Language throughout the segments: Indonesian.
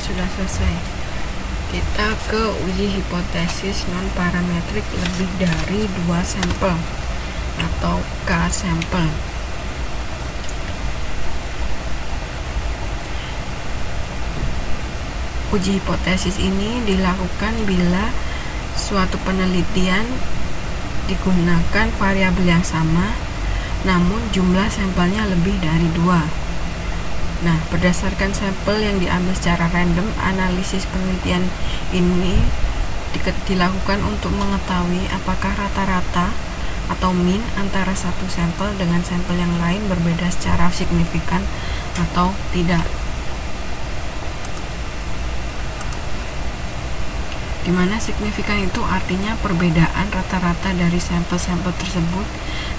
sudah selesai. Kita ke uji hipotesis non-parametrik lebih dari 2 sampel atau K sampel. Uji hipotesis ini dilakukan bila suatu penelitian digunakan variabel yang sama, namun jumlah sampelnya lebih dari 2. Nah, berdasarkan sampel yang diambil secara random, analisis penelitian ini dilakukan untuk mengetahui apakah rata-rata atau mean antara satu sampel dengan sampel yang lain berbeda secara signifikan atau tidak. Dimana signifikan itu artinya perbedaan rata-rata dari sampel-sampel tersebut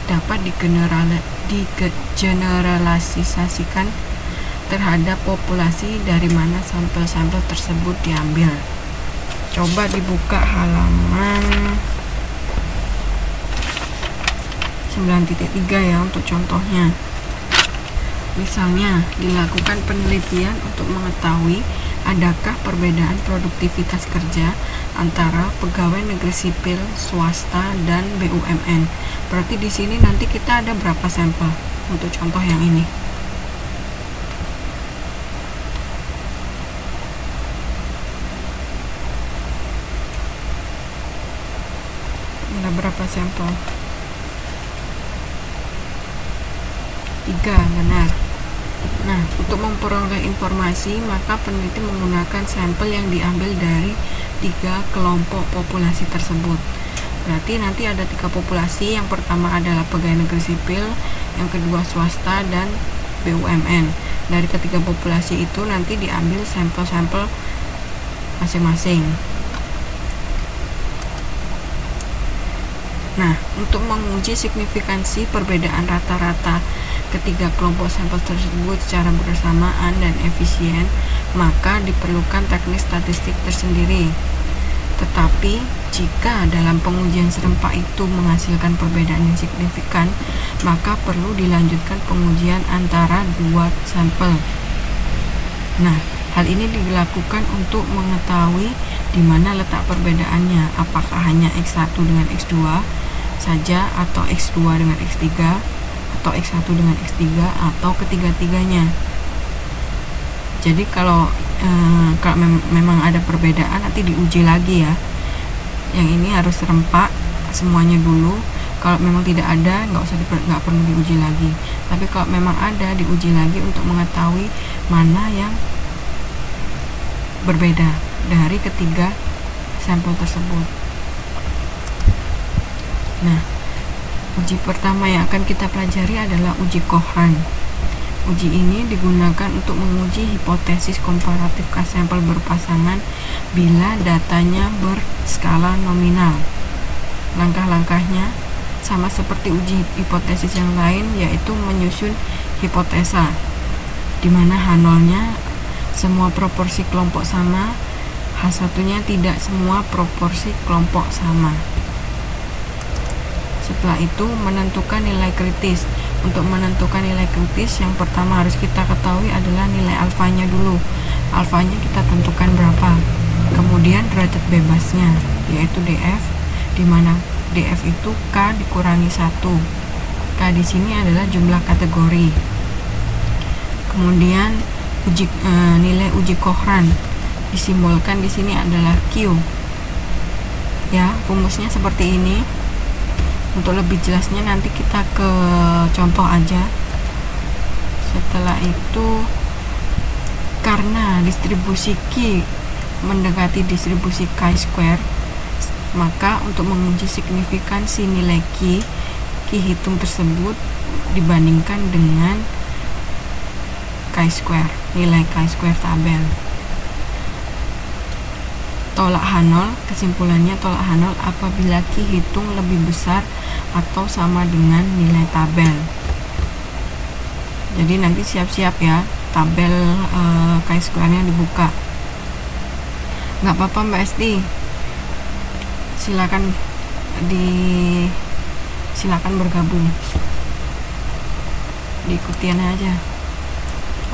dapat digeneralisasikan terhadap populasi dari mana sampel-sampel tersebut diambil. Coba dibuka halaman 9.3 ya untuk contohnya. Misalnya, dilakukan penelitian untuk mengetahui adakah perbedaan produktivitas kerja antara pegawai negeri sipil, swasta, dan BUMN. Berarti di sini nanti kita ada berapa sampel untuk contoh yang ini? Ada berapa sampel? 3, benar. Nah, untuk memperoleh informasi, maka peneliti menggunakan sampel yang diambil dari 3 kelompok populasi tersebut. Berarti nanti ada 3 populasi. Yang pertama adalah pegawai negeri sipil, yang kedua swasta, dan BUMN. Dari ketiga populasi itu nanti diambil sampel-sampel masing-masing. Nah, untuk menguji signifikansi perbedaan rata-rata ketiga kelompok sampel tersebut secara bersamaan dan efisien, maka diperlukan teknik statistik tersendiri. Tetapi, jika dalam pengujian serempak itu menghasilkan perbedaan yang signifikan, maka perlu dilanjutkan pengujian antara 2 sampel. Nah, hal ini dilakukan untuk mengetahui di mana letak perbedaannya, apakah hanya X1 dengan X2 saja, atau X2 dengan X3, atau X1 dengan X3, atau ketiga-tiganya. Jadi kalau memang ada perbedaan, nanti diuji lagi ya. Yang ini harus serempak semuanya dulu. Kalau memang tidak ada, nggak perlu diuji lagi. Tapi kalau memang ada, diuji lagi untuk mengetahui mana yang berbeda dari ketiga sampel tersebut. Nah, uji pertama yang akan kita pelajari adalah uji Kohran. Uji ini digunakan untuk menguji hipotesis komparatif K sampel berpasangan bila datanya berskala nominal. Langkah-langkahnya sama seperti uji hipotesis yang lain, yaitu menyusun hipotesa, di mana H0-nya semua proporsi kelompok sama, H1-nya tidak semua proporsi kelompok sama. Setelah itu menentukan nilai kritis. Untuk menentukan nilai kritis, yang pertama harus kita ketahui adalah nilai alfanya dulu. Alfanya kita tentukan berapa. Kemudian derajat bebasnya, yaitu DF, di mana DF itu K dikurangi 1. K di sini adalah jumlah kategori. Kemudian nilai uji Kohran disimbolkan di sini adalah Q. Ya, rumusnya seperti ini. Untuk lebih jelasnya nanti kita ke contoh aja. Setelah itu, karena distribusi Q mendekati distribusi chi-square, maka untuk menguji signifikansi nilai Q hitung tersebut dibandingkan dengan chi-square, nilai chi-square tabel. Tolak H0, kesimpulannya tolak H0 apabila Q hitung lebih besar atau sama dengan nilai tabel. Jadi nanti siap-siap ya, tabel chi-square-nya dibuka. Nggak apa-apa Mbak Esti, silakan bergabung, diikutin aja.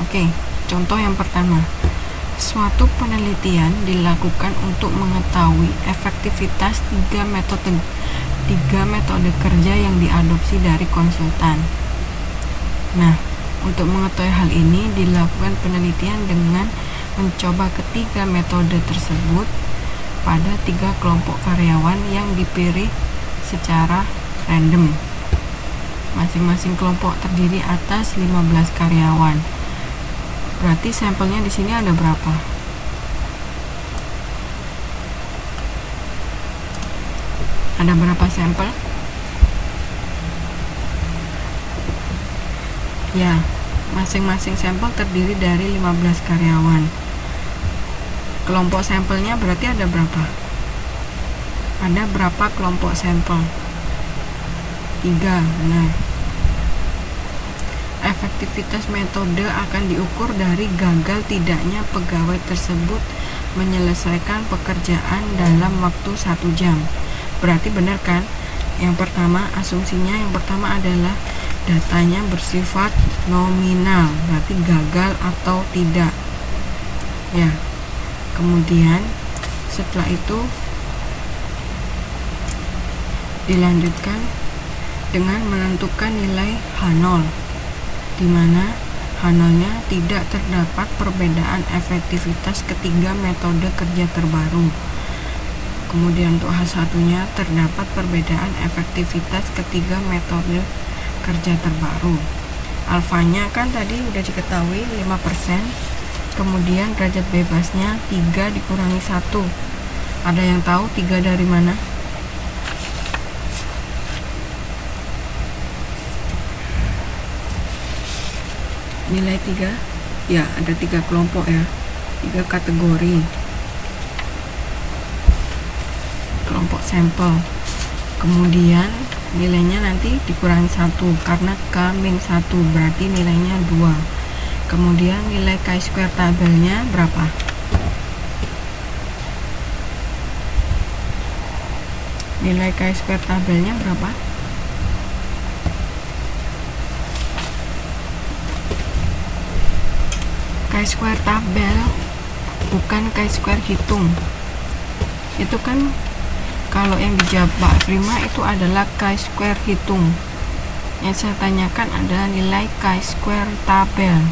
Oke, contoh yang pertama, Suatu penelitian dilakukan untuk mengetahui efektivitas tiga metode kerja yang diadopsi dari konsultan. Nah, untuk mengetahui hal ini dilakukan penelitian dengan mencoba ketiga metode tersebut pada 3 kelompok karyawan yang dipilih secara random. Masing-masing kelompok terdiri atas 15 karyawan. Berarti sampelnya di sini ada berapa? Ada berapa sampel? Ya, masing-masing sampel terdiri dari 15 karyawan. Kelompok sampelnya berarti ada berapa? Ada berapa kelompok sampel? 3, benar. Efektivitas metode akan diukur dari gagal tidaknya pegawai tersebut menyelesaikan pekerjaan dalam waktu 1 jam. Berarti benar kan? Yang pertama, asumsinya yang pertama adalah datanya bersifat nominal, berarti gagal atau tidak. Ya. Kemudian setelah itu dilanjutkan dengan menentukan nilai H0, di mana H0-nya tidak terdapat perbedaan efektivitas ketiga metode kerja terbaru. Kemudian untuk H1-nya terdapat perbedaan efektivitas ketiga metode kerja terbaru. Alfanya kan tadi udah diketahui 5%. Kemudian derajat bebasnya 3 dikurangi 1. Ada yang tahu 3 dari mana? Nilai 3? Ya, ada 3 kelompok ya. 3 kategori. Kelompok sampel. Kemudian nilainya nanti dikurangi 1 karena K-1 berarti nilainya 2. Kemudian nilai chi-square tabelnya berapa? Nilai chi-square tabelnya berapa? Chi-square tabel bukan chi-square hitung. Itu kan kalau yang dijawab Mbak Prima itu adalah chi-square hitung. Yang saya tanyakan adalah nilai chi-square tabel.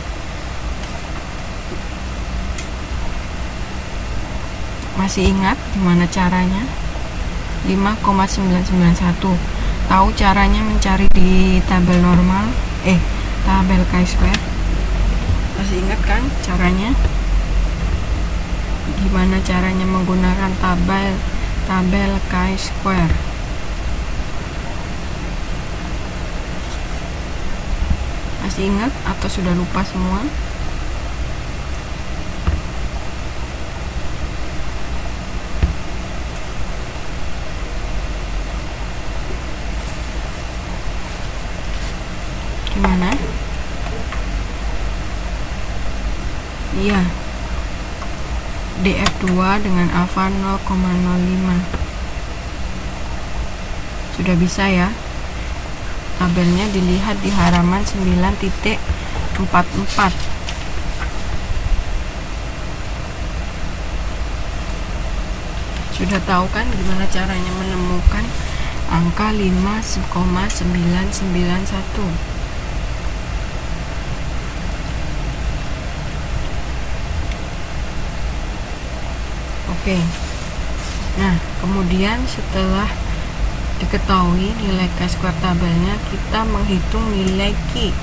Masih ingat gimana caranya? 5,991. Tahu caranya mencari di tabel normal? Tabel chi-square. Masih ingat kan caranya? Gimana caranya menggunakan tabel chi-square? Masih ingat atau sudah lupa semua? Gimana? Iya, DF2 dengan alfa 0,05. Sudah bisa ya? Tabelnya dilihat di halaman 9.44. Sudah tahu kan gimana caranya menemukan angka 5,991? Oke. Nah, kemudian setelah diketahui nilai chi-square tabelnya, kita menghitung nilai Q.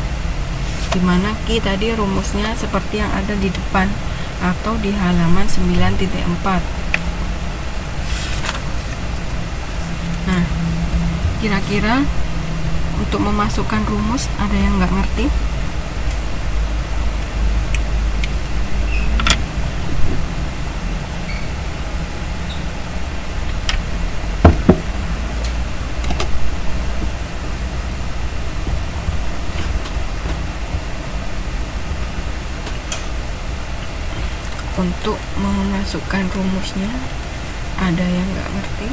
Dimana Q tadi rumusnya seperti yang ada di depan atau di halaman 9.4. Nah, kira-kira untuk memasukkan rumus ada yang nggak ngerti? Untuk memasukkan rumusnya ada yang nggak ngerti?